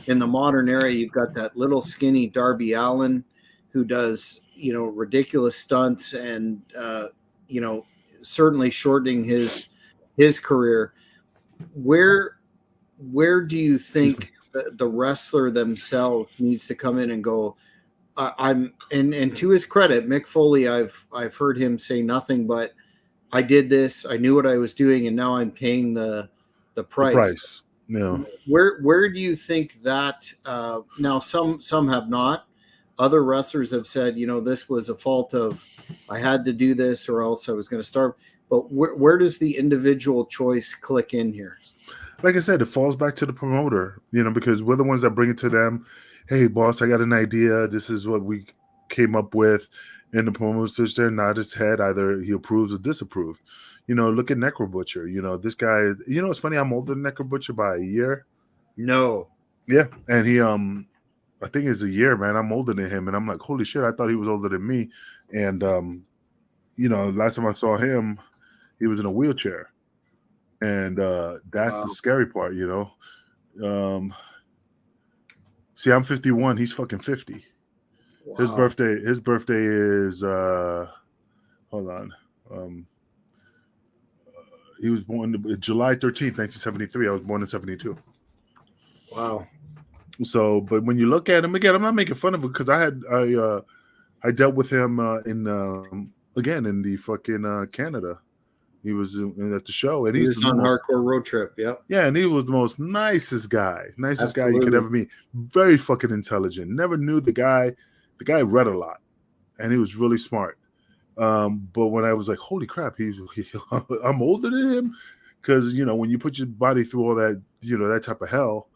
in the modern era, you've got that little skinny Darby Allin who does, ridiculous stunts and, certainly shortening his career. Where do you think the wrestler themselves needs to come in and go, I'm and to his credit, Mick Foley, I've heard him say nothing but, I did this, I knew what I was doing, and now I'm paying the price. Yeah. Where do you think that now some have not. Other wrestlers have said, this was a fault of, I had to do this or else I was going to starve. But where does the individual choice click in here? Like I said, it falls back to the promoter, because we're the ones that bring it to them. Hey, boss, I got an idea. This is what we came up with. And the promoter's there, nod his head. Either he approves or disapproves. Look at Necro Butcher. This guy, it's funny. I'm older than Necro Butcher by a year. No. Yeah. And he, I think it's a year, man. I'm older than him. And I'm like, holy shit, I thought he was older than me. And, last time I saw him, he was in a wheelchair. And that's the scary part, see, I'm 51. He's fucking 50. Wow. His birthday is hold on. He was born July 13th, 1973. I was born in 72. Wow. So, but when you look at him again, I'm not making fun of him because I dealt with him in the fucking Canada. He was at the show, and he was on Hardcore Road Trip. Yeah, and he was the most nicest guy you could ever meet. Very fucking intelligent. Never knew the guy. The guy read a lot, and he was really smart. But when I was like, holy crap, I'm older than him, because when you put your body through all that, that type of hell,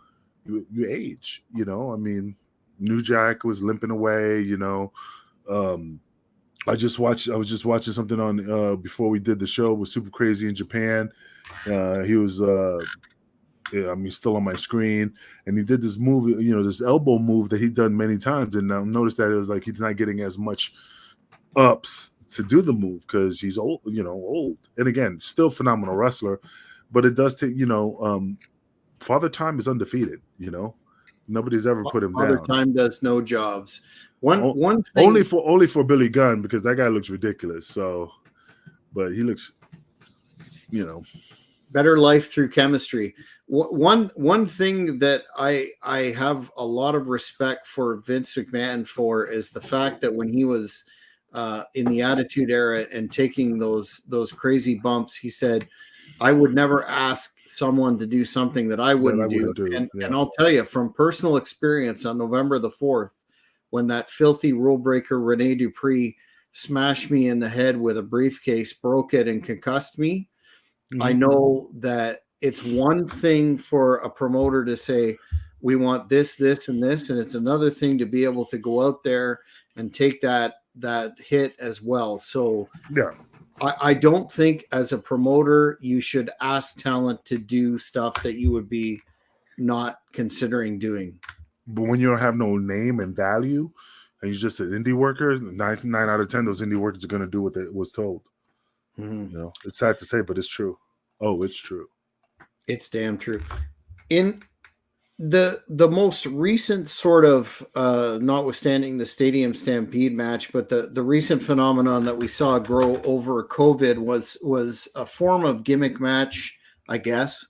you age. I mean, New Jack was limping away. I was just watching something on before we did the show with Super Crazy in Japan. He was still on my screen, and he did this move, this elbow move that he'd done many times, and I noticed that it was like he's not getting as much ups to do the move because he's old, old. And again, still phenomenal wrestler, but it does take, Father Time is undefeated, nobody's ever put him down. Father Time does no jobs. One thing only for Billy Gunn, because that guy looks ridiculous. So, but he looks, better life through chemistry. One thing that I have a lot of respect for Vince McMahon for is the fact that when he was in the Attitude Era and taking those crazy bumps, he said, I would never ask someone to do something that I wouldn't do. And I'll tell you from personal experience, on November the 4th, when that filthy rule breaker Rene Dupree smashed me in the head with a briefcase, broke it, and concussed me, I know that it's one thing for a promoter to say, we want this, this, and this, and it's another thing to be able to go out there and take that hit as well. So yeah, I don't think as a promoter you should ask talent to do stuff that you would be not considering doing. But when you don't have no name and value, and you're just an indie worker, 9 out of 10 those indie workers are going to do what they was told. It's sad to say, but it's true. Oh, it's true. It's damn true. In the most recent sort of, notwithstanding the Stadium Stampede match, but the recent phenomenon that we saw grow over COVID was a form of gimmick match, I guess,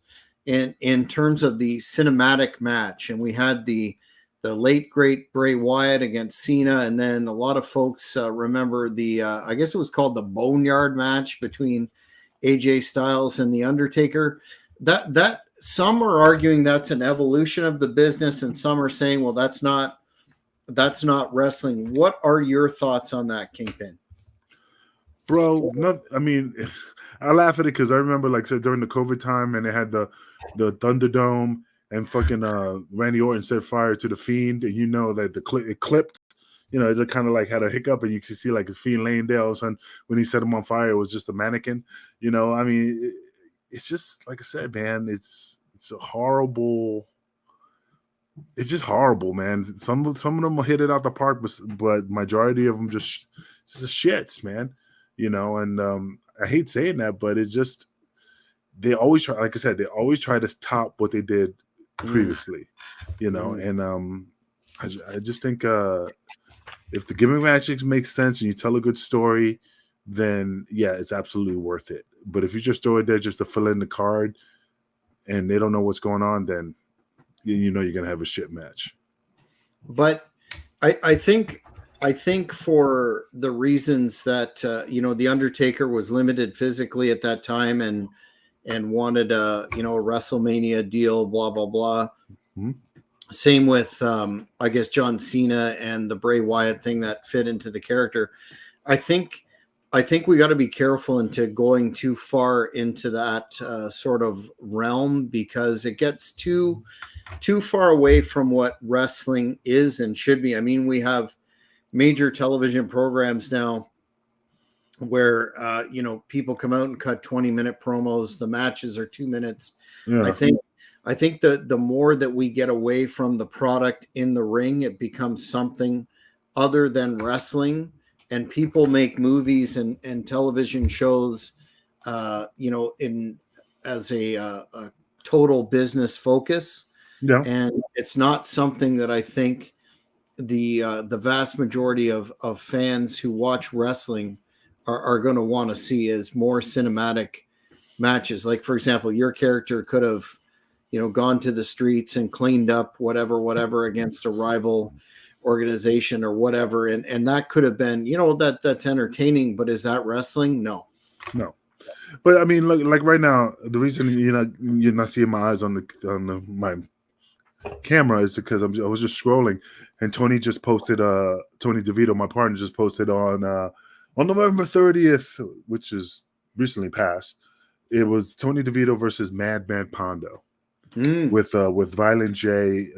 in terms of the cinematic match. And we had the late great Bray Wyatt against Cena, and then a lot of folks remember the I guess it was called the Boneyard match between AJ Styles and The Undertaker. That some are arguing that's an evolution of the business, and some are saying, well, that's not wrestling. What are your thoughts on that, Kingpin? Bro, I mean, I laugh at it because I remember, like I said, during the COVID time, and they had the Thunderdome, and fucking Randy Orton set fire to the Fiend, and that it clipped. It kind of like had a hiccup, and you could see like a Fiend laying there. All of a sudden, when he set him on fire, it was just a mannequin. I mean, it's just like I said, man. It's a horrible. It's just horrible, man. Some of them will hit it out the park, but majority of them just shits, man. And I hate saying that, but it's just they always try. Like I said, they always try to top what they did previously. And I just think If the gimmick matches make sense and you tell a good story, then yeah, it's absolutely worth it. But if you just throw it there just to fill in the card and they don't know what's going on, then you know you're gonna have a shit match. But I think for the reasons that the Undertaker was limited physically at that time and wanted a a WrestleMania deal, blah blah blah. Mm-hmm. Same with I guess John Cena and the Bray Wyatt thing that fit into the character. I think we got to be careful into going too far into that sort of realm, because it gets too far away from what wrestling is and should be. I mean, we have major television programs now where people come out and cut 20-minute promos. The matches are 2 minutes. Yeah. I think the more that we get away from the product in the ring, it becomes something other than wrestling, and people make movies and television shows in as a total business focus. Yeah. And it's not something that I think the vast majority of fans who watch wrestling are going to want to see, as more cinematic matches. Like, for example, your character could have gone to the streets and cleaned up whatever against a rival organization or whatever, and that could have been that's entertaining, but is that wrestling? No. But I mean, like right now, the reason you're not seeing my eyes on my camera is because I was just scrolling, and Tony just posted Tony DeVito, my partner, just posted on November 30th, which is recently passed. It was Tony DeVito versus Madman Pondo with Violent J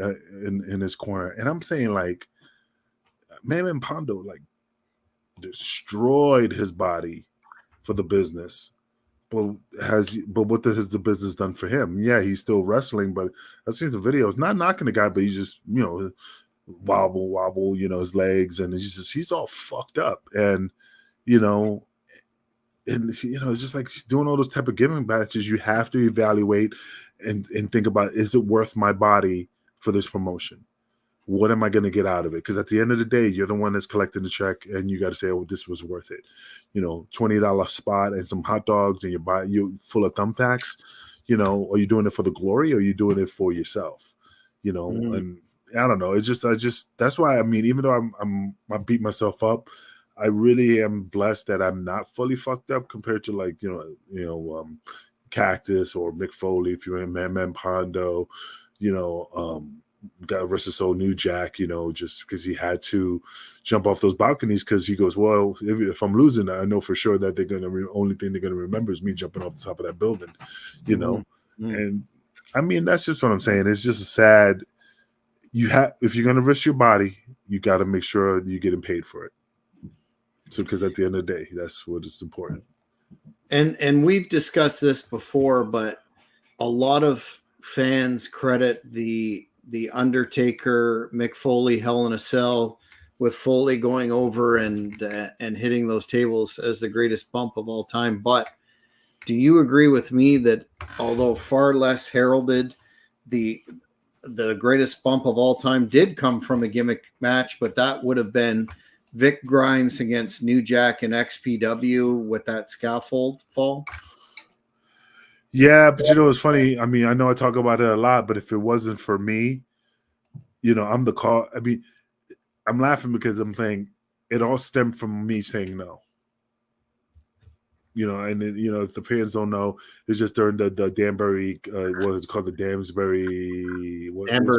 in his corner, and I'm saying, like, Madman Pondo like destroyed his body for the business. But what has the business done for him? Yeah, he's still wrestling, but I've seen some videos, not knocking the guy, but he just, wobble, his legs, and he's all fucked up. And, it's just like doing all those type of gimmick matches. You have to evaluate and think about, is it worth my body for this promotion? What am I going to get out of it? Because at the end of the day, you're the one that's collecting the check, and you got to say, "Oh, this was worth it." $20 spot and some hot dogs, and you full of thumbtacks. Are you doing it for the glory, or are you doing it for yourself? And I don't know. It's just that's why, I mean, even though I beat myself up, I really am blessed that I'm not fully fucked up compared to, like, Cactus or Mick Foley, if you're in Man Pondo, got versus old New Jack, just because he had to jump off those balconies, because he goes, well, if I'm losing, I know for sure that they're gonna only thing they're gonna remember is me jumping off the top of that building, And I mean, that's just what I'm saying. It's just sad. If you're gonna risk your body, you got to make sure you're getting paid for it. So, because at the end of the day, that's what is important. And we've discussed this before, but a lot of fans credit the Undertaker Mick Foley Hell in a Cell with Foley going over and hitting those tables as the greatest bump of all time. But do you agree with me that although far less heralded, the greatest bump of all time did come from a gimmick match, but that would have been Vic Grimes against New Jack and XPW with that scaffold fall? Yeah, but it's funny. I mean, I know I talk about it a lot, but if it wasn't for me, I'm the call. I mean, I'm laughing because I'm saying it all stemmed from me saying no. And then, if the fans don't know, it's just during the Danbury, what is it called, the Danbury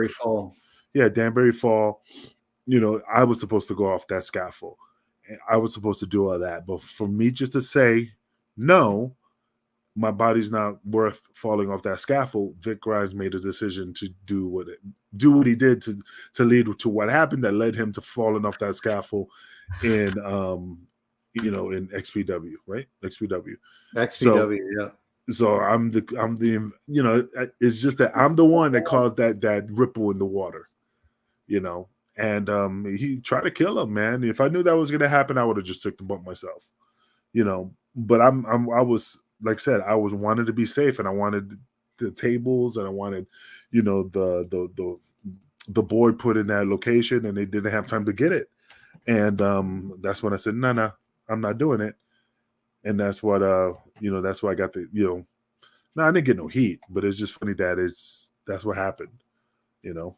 Fall. Yeah, Danbury Fall. I was supposed to go off that scaffold, and I was supposed to do all that. But for me just to say no, my body's not worth falling off that scaffold, Vic Grimes made a decision to do what he did to lead to what happened that led him to falling off that scaffold in in XPW, right? XPW, yeah. So I'm the it's just that I'm the one that caused that ripple in the water, and he tried to kill him, man. If I knew that was gonna happen, I would have just took the bump myself, But I was, like I said, I wanted to be safe, and I wanted the tables, and I wanted, the board put in that location, and they didn't have time to get it. And that's when I said, no, I'm not doing it. And that's what that's why I got the no, I didn't get no heat, but it's just funny that that's what happened, you know.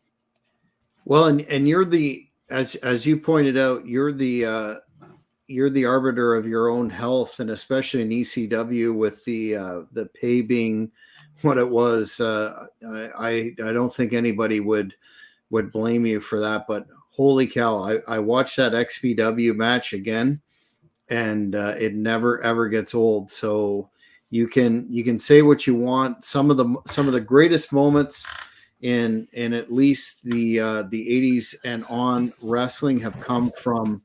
Well, and you're the, as you pointed out, you're the arbiter of your own health, and especially in ECW with the pay being what it was. I don't think anybody would blame you for that. But holy cow, I watched that XPW match again, and it never ever gets old. So you can say what you want. Some of the greatest moments in at least the 80s and on wrestling have come from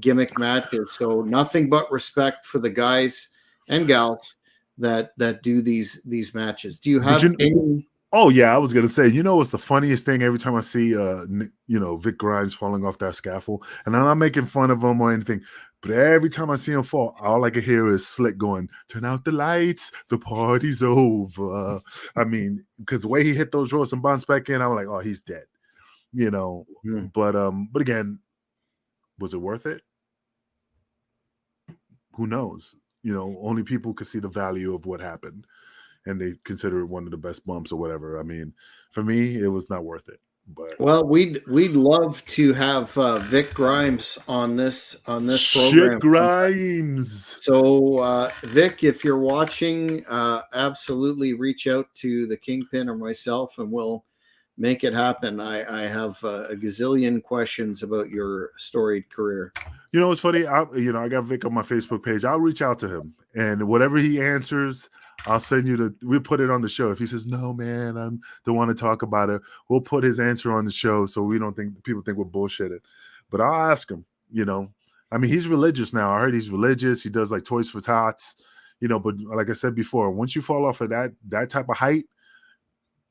gimmick matches. So nothing but respect for the guys and gals that do these matches. Do you But have any? oh yeah, I was gonna say, what's the funniest thing every time I see Vic Grimes falling off that scaffold, and I'm not making fun of him or anything, but every time I see him fall, all I can hear is Slick going, "Turn out the lights, the party's over." I mean, because the way he hit those ropes and bounced back in, I'm like, oh, he's dead, Hmm. But again, was it worth it? Who knows? Only people could see the value of what happened, and they consider it one of the best bumps or whatever. I mean, for me, it was not worth it. But Well, we'd love to have Vic Grimes on this shit, program. Grimes. So, Vic, if you're watching, absolutely reach out to the Kingpin or myself, and we'll make it happen. I have a gazillion questions about your storied career. It's funny. I got Vic on my Facebook page. I'll reach out to him, and whatever he answers, I'll send you the. We'll put it on the show. If he says no, man, I don't want to talk about it, we'll put his answer on the show so we don't think people think we're bullshitting. But I'll ask him. I mean, he's religious now. I heard he's religious. He does like Toys for Tots. But like I said before, once you fall off of that type of height,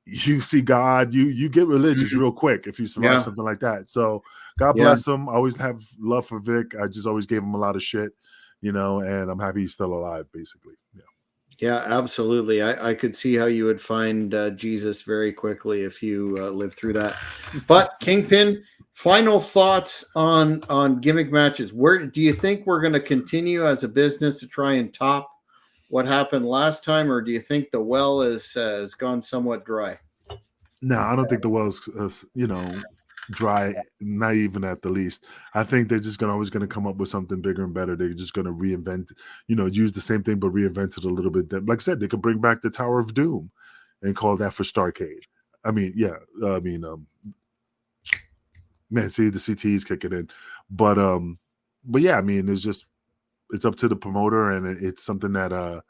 you see God, you get religious real quick if you survive Yeah, something like that. So God yeah. bless him. I always have love for Vic. I just always gave him a lot of shit, and I'm happy he's still alive, basically. Yeah. Yeah, absolutely. I could see how you would find Jesus very quickly if you lived through that. But Kingpin, final thoughts on gimmick matches. Where do you think we're going to continue as a business to try and top what happened last time, or do you think the well has gone somewhat dry? No, I don't think the well's dry, not even at the least. I think they're just always gonna come up with something bigger and better. They're just gonna reinvent, use the same thing but reinvent it a little bit. Like I said, they could bring back the Tower of Doom and call that for Starcade. I mean, yeah, I mean, man, see the CTE's kicking in, but yeah, I mean, it's up to the promoter, and it's something that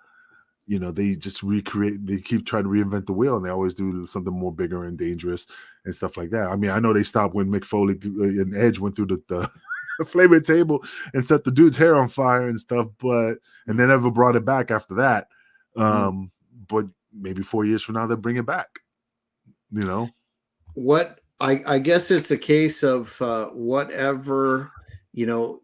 they just recreate. They keep trying to reinvent the wheel, and they always do something more bigger and dangerous and stuff like that. I mean, I know they stopped when Mick Foley and Edge went through the flaming table and set the dude's hair on fire and stuff, and they never brought it back after that. But maybe 4 years from now they'll bring it back. What I guess it's a case of whatever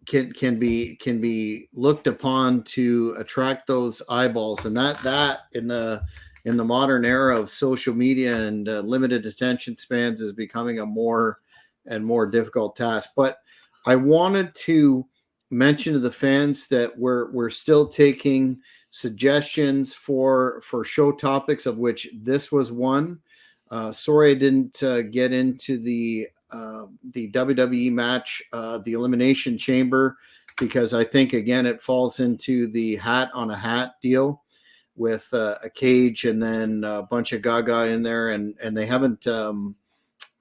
can be looked upon to attract those eyeballs, and that in the modern era of social media and limited attention spans is becoming a more and more difficult task. But I wanted to mention to the fans that we're still taking suggestions for show topics, of which this was one. Sorry I didn't get into the WWE match, the Elimination Chamber, because I think again it falls into the hat on a hat deal with a cage and then a bunch of Gaga in there, and they haven't.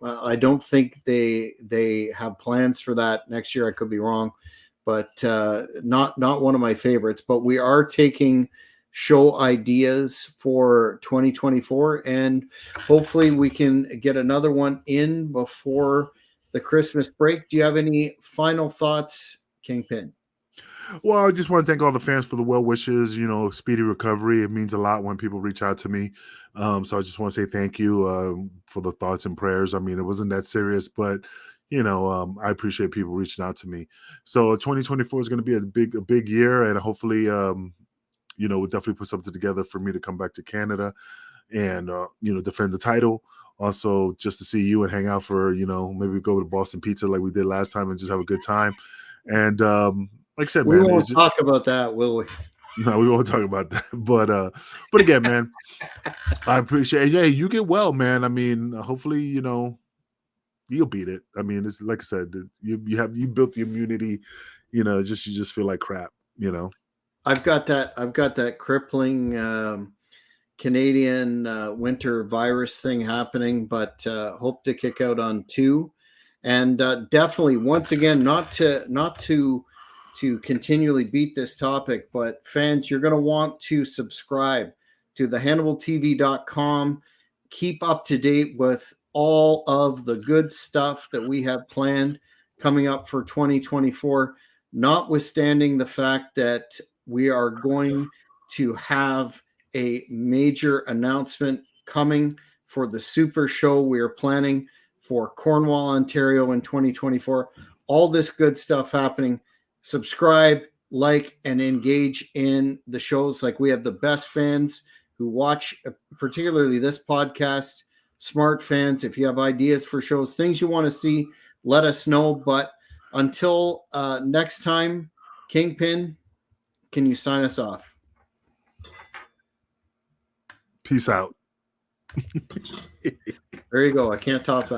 I don't think they have plans for that next year. I could be wrong, but not one of my favorites. But we are taking show ideas for 2024, and hopefully we can get another one in before the Christmas break. Do you have any final thoughts, Kingpin? Well, I just want to thank all the fans for the well wishes. Speedy recovery. It means a lot when people reach out to me. So I just want to say thank you for the thoughts and prayers. I mean, it wasn't that serious, but I appreciate people reaching out to me. So 2024 is going to be a big year, and hopefully, we'll definitely put something together for me to come back to Canada and defend the title. Also, just to see you and hang out for maybe go to Boston Pizza like we did last time and just have a good time. And like I said, We man, won't it's just, talk about that, will we? no, we won't talk about that. But again, man, I appreciate it. Yeah, you get well, man. I mean, hopefully, you'll beat it. I mean, it's like I said, you built the immunity, you just feel like crap, I've got that crippling Canadian winter virus thing happening, but hope to kick out on 2. And definitely, once again, not to continually beat this topic, but fans, you're going to want to subscribe to thehannibaltv.com. Keep up to date with all of the good stuff that we have planned coming up for 2024, notwithstanding the fact that we are going to have a major announcement coming for the Super Show we are planning for Cornwall, Ontario in 2024. All this good stuff happening. Subscribe, like, and engage in the shows. Like, we have the best fans who watch, particularly this podcast, smart fans. If you have ideas for shows, things you want to see, let us know. But until next time, Kingpin, can you sign us off? Peace out. There you go. I can't top that.